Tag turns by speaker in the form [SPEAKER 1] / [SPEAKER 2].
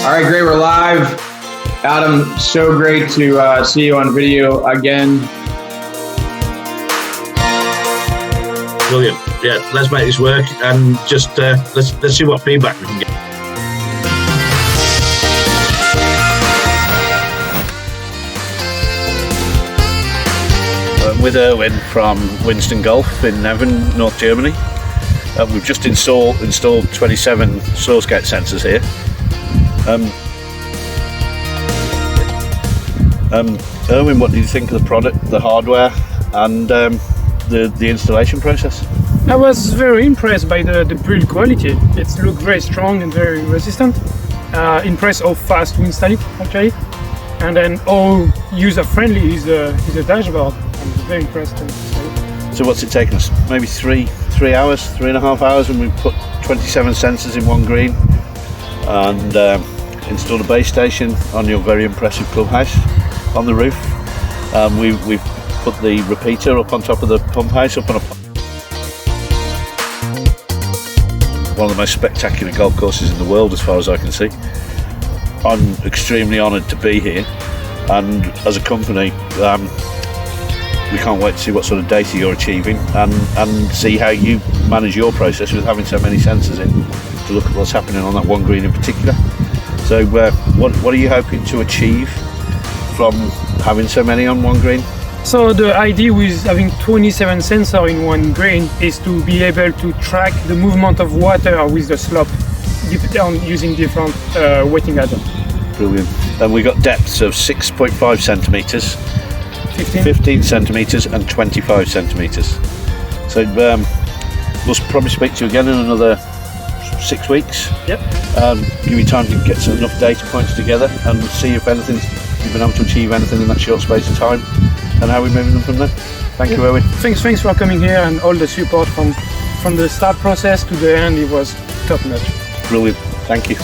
[SPEAKER 1] All right, great. We're live. Adam, so great to see you on video again.
[SPEAKER 2] Brilliant. Yeah, let's make this work and just let's see what feedback we can get.
[SPEAKER 3] I'm with Erwan from WINSTOngolf in Nevin, North Germany. We've just installed 27 source gate sensors here. Erwan, what do you think of the product, the hardware, and the installation process?
[SPEAKER 4] I was very impressed by the build quality. It looked very strong and very resistant. Impressed how fast we install it actually, and then how user-friendly is the dashboard. I'm very impressed.
[SPEAKER 3] So what's it taken us? Maybe 3 hours, 3.5 hours, and we put 27 sensors in one green and installed a base station on your very impressive clubhouse on the roof. We've put the repeater up on top of the pump house, up on one of the most spectacular golf courses in the world as far as I can see. I'm extremely honoured to be here, and as a company we can't wait to see what sort of data you're achieving and see how you manage your process with having so many sensors in to look at what's happening on that one green in particular. So what are you hoping to achieve from having so many on one green?
[SPEAKER 4] So the idea with having 27 sensors in one green is to be able to track the movement of water with the slope using different weighting atoms.
[SPEAKER 3] Brilliant. And we got depths of 6.5 centimetres, 15 centimetres and 25 centimetres. So we'll probably speak to you again in another 6 weeks.
[SPEAKER 4] Yep.
[SPEAKER 3] Give you time to get enough data points together and see if you've been able to achieve anything in that short space of time, and how we're moving them from there. Thank you, Erwan.
[SPEAKER 4] Thanks for coming here and all the support from the start process to the end. It was top notch.
[SPEAKER 3] Brilliant. Thank you.